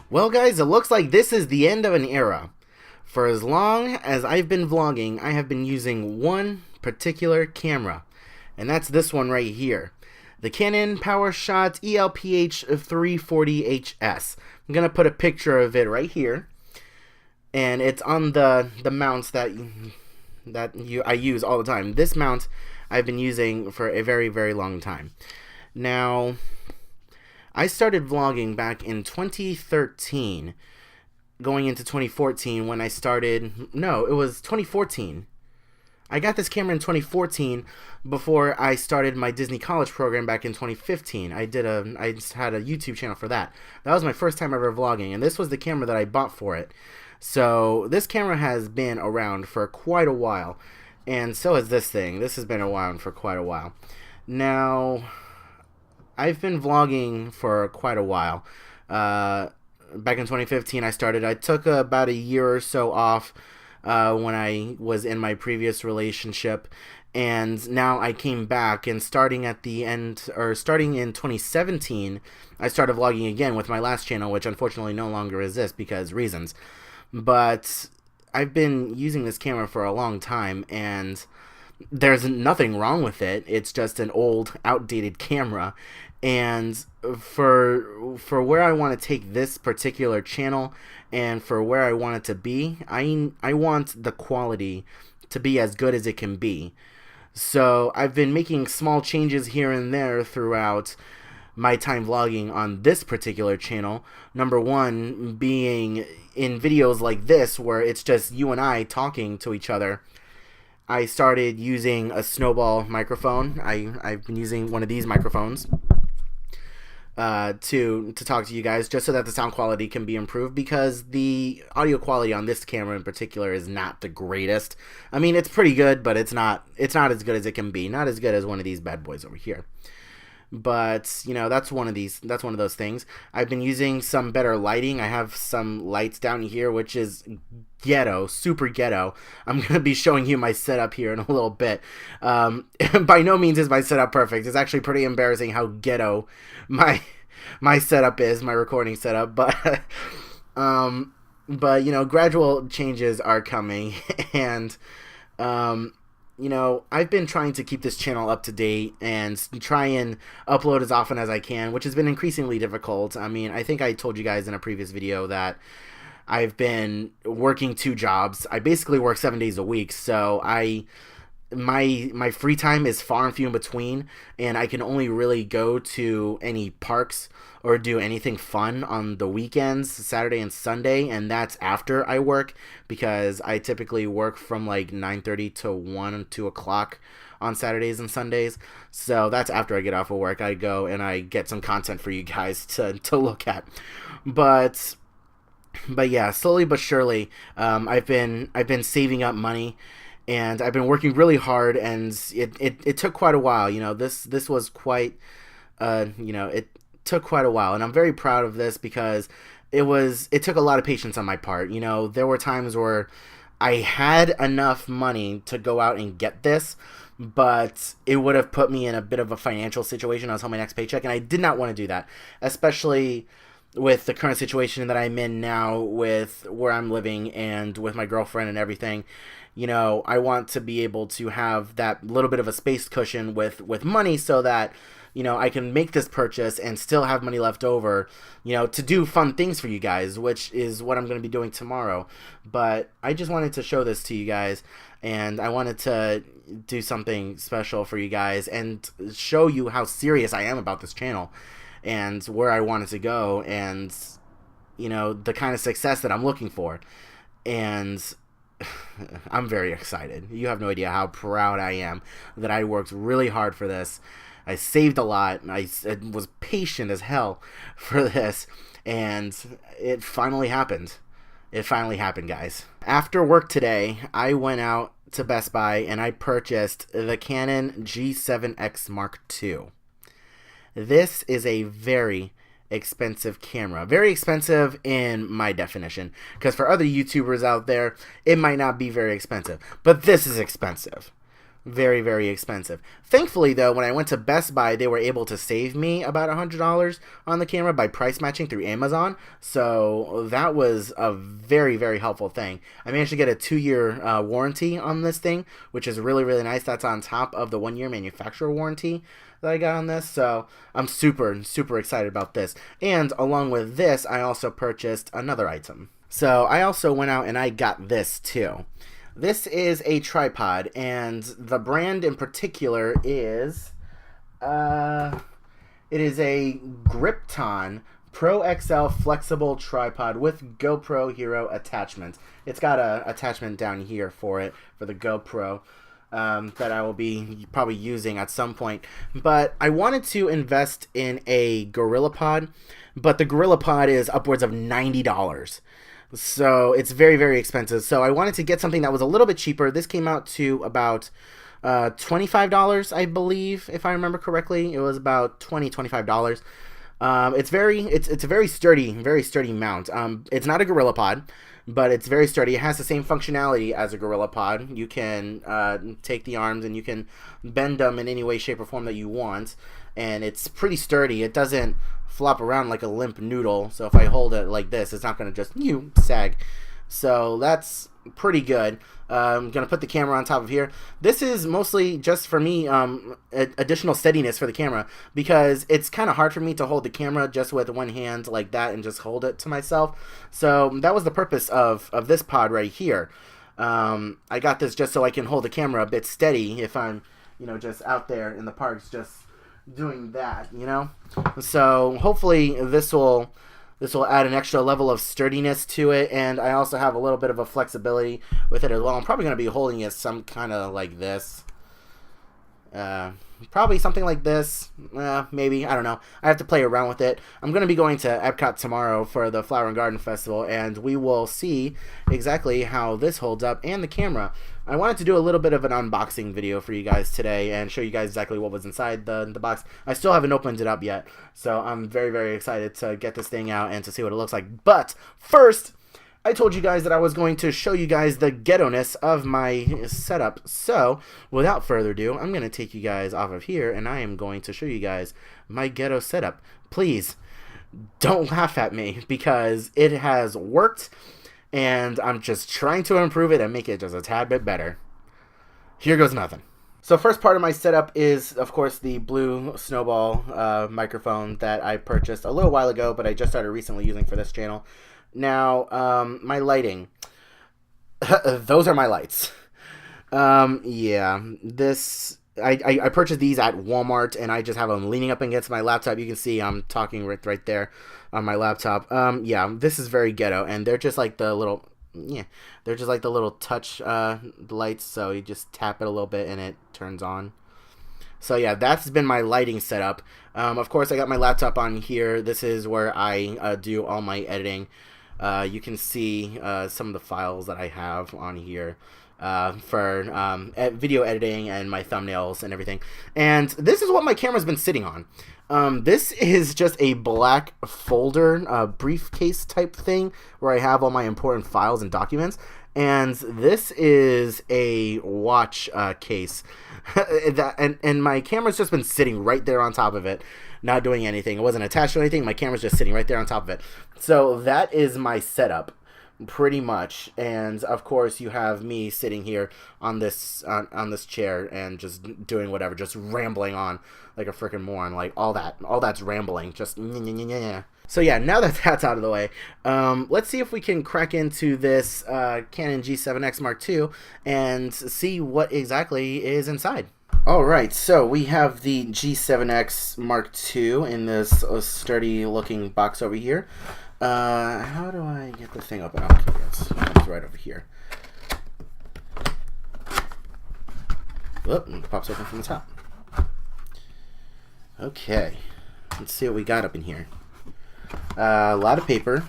Well, guys, it looks like this is the end of an era. For as long as I've been vlogging, I have been using one particular camera, and that's this one right here. The Canon PowerShot ELPH 340HS. I'm going to put a picture of it right here, and it's on the mounts that I use all the time. This mount I've been using for a very, very long time. Now, I started vlogging back in 2013, going into 2014 when I started. No, it was 2014. I got this camera in 2014 before I started my Disney College program back in 2015. I had a YouTube channel for that. That was my first time ever vlogging, and this was the camera that I bought for it. So this camera has been around for quite a while, and so has this thing. This has been around for quite a while. Now, I've been vlogging for quite a while. Back in 2015 I started. I took about a year or so off when I was in my previous relationship, and now I came back, and starting in 2017 I started vlogging again with my last channel, which unfortunately no longer exists because reasons. But I've been using this camera for a long time, and there's nothing wrong with it. It's just an old, outdated camera. And for where I want to take this particular channel and for where I want it to be, I want the quality to be as good as it can be. So I've been making small changes here and there throughout my time vlogging on this particular channel. Number one being in videos like this where it's just you and I talking to each other. I started using a snowball microphone. I've been using one of these microphones to talk to you guys, just so that the sound quality can be improved, because the audio quality on this camera in particular is not the greatest. I mean, it's pretty good, but it's not as good as it can be. Not as good as one of these bad boys over here. But, you know, that's one of those things. I've been using some better lighting. I have some lights down here, which is ghetto, super ghetto. I'm going to be showing you my setup here in a little bit. By no means is my setup perfect. It's actually pretty embarrassing how ghetto my setup is, my recording setup. But, you know, gradual changes are coming. And, you know, I've been trying to keep this channel up to date and try and upload as often as I can, which has been increasingly difficult. I mean, I think I told you guys in a previous video that I've been working 2 jobs. I basically work 7 days a week, so my free time is far and few in between, and I can only really go to any parks or do anything fun on the weekends, Saturday and Sunday, and that's after I work, because I typically work from like 9:30 to 1, 2 o'clock on Saturdays and Sundays. So that's after I get off of work. I go and I get some content for you guys to look at. But yeah, slowly but surely, I've been saving up money, and I've been working really hard, and it took quite a while. You know, this was quite, you know, it took quite a while, and I'm very proud of this because it took a lot of patience on my part. You know, there were times where I had enough money to go out and get this, but it would have put me in a bit of a financial situation. I was on my next paycheck, and I did not want to do that, especially with the current situation that I'm in now with where I'm living and with my girlfriend and everything. You know, I want to be able to have that little bit of a space cushion with money, so that, you know, I can make this purchase and still have money left over, you know, to do fun things for you guys, which is what I'm going to be doing tomorrow. But I just wanted to show this to you guys, and I wanted to do something special for you guys and show you how serious I am about this channel and where I want it to go, and, you know, the kind of success that I'm looking for. And I'm very excited. You have no idea how proud I am that I worked really hard for this. I saved a lot. I was patient as hell for this, and it finally happened. It finally happened, guys. After work today, I went out to Best Buy and I purchased the Canon G7X Mark II. This is a very expensive camera. Very expensive in my definition, because for other YouTubers out there, it might not be very expensive, but this is expensive. Very, very expensive. Thankfully, though, when I went to Best Buy, they were able to save me about $100 on the camera by price matching through Amazon. So that was a very, very helpful thing. I managed to get a 2-year warranty on this thing, which is really, really nice. That's on top of the 1-year manufacturer warranty that I got on this. So I'm super, super excited about this. And along with this, I also purchased another item. So I also went out and I got this too. This is a tripod, and the brand in particular is, it is a Gripton Pro XL flexible tripod with GoPro Hero attachment. It's got a attachment down here for it, for the GoPro, that I will be probably using at some point. But I wanted to invest in a GorillaPod, but the GorillaPod is upwards of $90. So it's very, very expensive. So I wanted to get something that was a little bit cheaper. This came out to about $25, I believe, if I remember correctly. It was about $25. It's a very sturdy mount. It's not a GorillaPod, but it's very sturdy. It has the same functionality as a GorillaPod. You can take the arms and you can bend them in any way, shape, or form that you want. And it's pretty sturdy. It doesn't flop around like a limp noodle. So if I hold it like this, it's not going to just sag. So that's pretty good. I'm going to put the camera on top of here. This is mostly just for me additional steadiness for the camera, because it's kind of hard for me to hold the camera just with one hand like that and just hold it to myself. So that was the purpose of this pod right here. I got this just so I can hold the camera a bit steady if I'm, just out there in the parks just doing that, So hopefully this will add an extra level of sturdiness to it, and I also have a little bit of a flexibility with it as well. I'm probably going to be holding it some kind of like this. Probably something like this. Maybe. I don't know. I have to play around with it. I'm going to be going to Epcot tomorrow for the Flower and Garden Festival, and we will see exactly how this holds up and the camera. I wanted to do a little bit of an unboxing video for you guys today and show you guys exactly what was inside the box. I still haven't opened it up yet, so I'm very, very excited to get this thing out and to see what it looks like. But first, I told you guys that I was going to show you guys the ghetto-ness of my setup. So, without further ado, I'm going to take you guys off of here, and I am going to show you guys my ghetto setup. Please, don't laugh at me, because it has worked, and I'm just trying to improve it and make it just a tad bit better. Here goes nothing. So first part of my setup is, of course, the blue Snowball microphone that I purchased a little while ago, but I just started recently using for this channel. Now, my lighting. Those are my lights. Yeah, this... I purchased these at Walmart, and I just have them leaning up against my laptop. You can see I'm talking right there on my laptop. Yeah, this is very ghetto, and they're just like the little... Yeah, they're just like the little touch lights, so you just tap it a little bit, and it turns on. So yeah, that's been my lighting setup. Of course, I got my laptop on here. This is where I do all my editing. You can see some of the files that I have on here for video editing and my thumbnails and everything. And this is what my camera's been sitting on. This is just a black folder, briefcase type thing where I have all my important files and documents. And this is a watch case. and my camera's just been sitting right there on top of it, not doing anything. It wasn't attached to anything. My camera's just sitting right there on top of it. So that is my setup, pretty much. And of course, you have me sitting here on this chair and just doing whatever, just rambling on like a freaking moron. Like all that's rambling. Just So yeah, now that that's out of the way, let's see if we can crack into this Canon G7X Mark II and see what exactly is inside. Alright, so we have the G7X Mark II in this sturdy looking box over here. How do I get the thing open? Okay, it's right over here. Whoop, it pops open from the top. Okay, let's see what we got up in here. A lot of paper.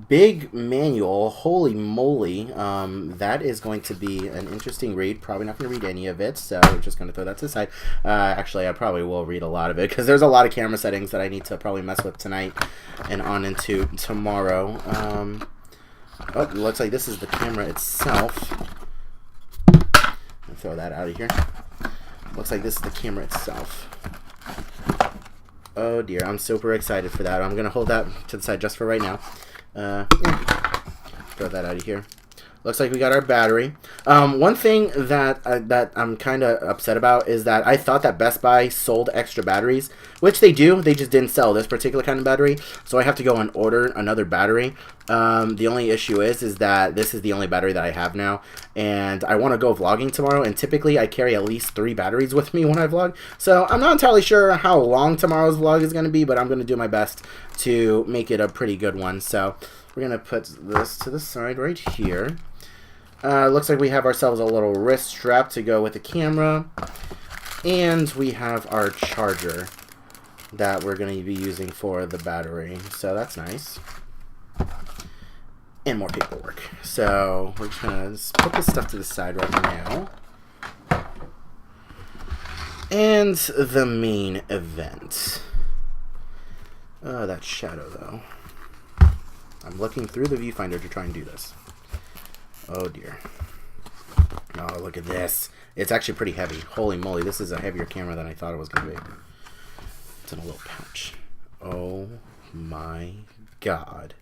Big manual. Holy moly. That is going to be an interesting read. Probably not going to read any of it, so we're just going to throw that to the side. Actually, I probably will read a lot of it, because there's a lot of camera settings that I need to probably mess with tonight and on into tomorrow. Oh, it looks like this is the camera itself. I'll throw that out of here. Looks like this is the camera itself. Oh dear, I'm super excited for that. I'm going to hold that to the side just for right now. Yeah. Throw that out of here. Looks like we got our battery. One thing that that I'm kind of upset about is that I thought that Best Buy sold extra batteries, which they do. They just didn't sell this particular kind of battery, so I have to go and order another battery. The only issue is that this is the only battery that I have now, and I want to go vlogging tomorrow, and typically I carry at least 3 batteries with me when I vlog, so I'm not entirely sure how long tomorrow's vlog is going to be, but I'm going to do my best to make it a pretty good one. So we're going to put this to the side right here. Looks like we have ourselves a little wrist strap to go with the camera. And we have our charger that we're going to be using for the battery. So that's nice. And more paperwork. So we're just going to put this stuff to the side right now. And the main event. Oh, that shadow though. I'm looking through the viewfinder to try and do this. Oh dear. Oh, look at this. It's actually pretty heavy. Holy moly, this is a heavier camera than I thought it was going to be. It's in a little pouch. Oh my god.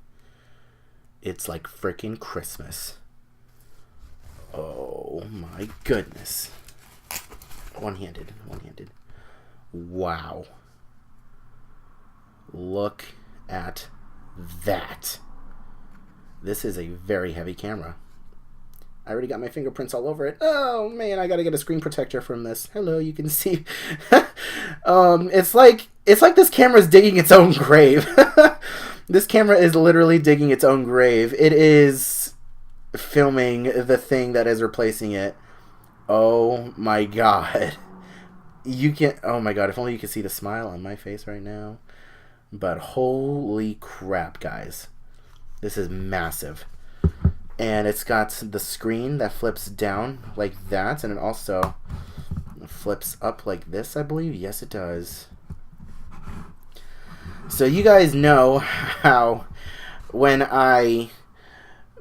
It's like freaking Christmas. Oh my goodness. One-handed. One-handed. Wow. Look at that. This is a very heavy camera. I already got my fingerprints all over it. Oh man, I gotta get a screen protector from this. Hello, you can see. It's like this camera's digging its own grave. This camera is literally digging its own grave. It is filming the thing that is replacing it. Oh my god. You can. Oh my god, if only you could see the smile on my face right now. But holy crap, guys. This is massive. And it's got the screen that flips down like that, and it also flips up like this, I believe. Yes, it does. So you guys know how when I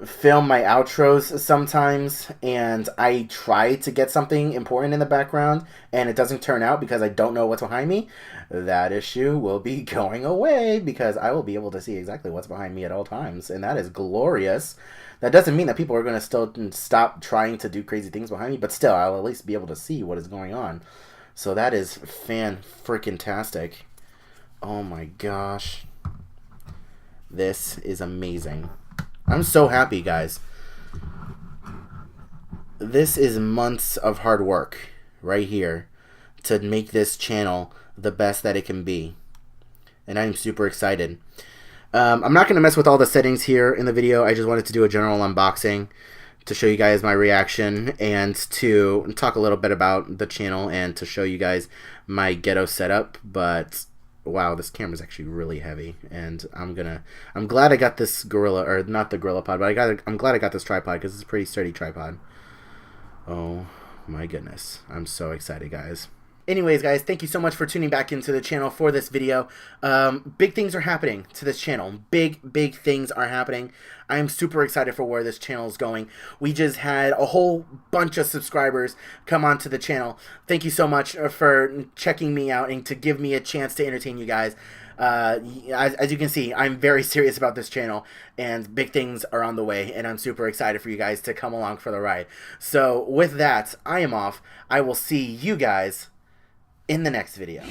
film my outros sometimes and I try to get something important in the background and it doesn't turn out because I don't know what's behind me, that issue will be going away because I will be able to see exactly what's behind me at all times, and that is glorious. That doesn't mean that people are going to still stop trying to do crazy things behind me, but still, I'll at least be able to see what is going on. So that is fan-freaking-tastic. Oh my gosh. This is amazing. I'm so happy, guys. This is months of hard work right here to make this channel the best that it can be. And I'm super excited. I'm not going to mess with all the settings here in the video. I just wanted to do a general unboxing to show you guys my reaction and to talk a little bit about the channel and to show you guys my ghetto setup. But wow, this camera's actually really heavy, and I'm glad I got this Gorilla, or not the Gorilla Pod, but I'm glad I got this tripod because it's a pretty sturdy tripod. Oh my goodness, I'm so excited, guys. Anyways, guys, thank you so much for tuning back into the channel for this video. Big things are happening to this channel. Big things are happening. I am super excited for where this channel is going. We just had a whole bunch of subscribers come onto the channel. Thank you so much for checking me out and to give me a chance to entertain you guys. As you can see, I'm very serious about this channel, and big things are on the way, and I'm super excited for you guys to come along for the ride. So with that, I am off. I will see you guys in the next video.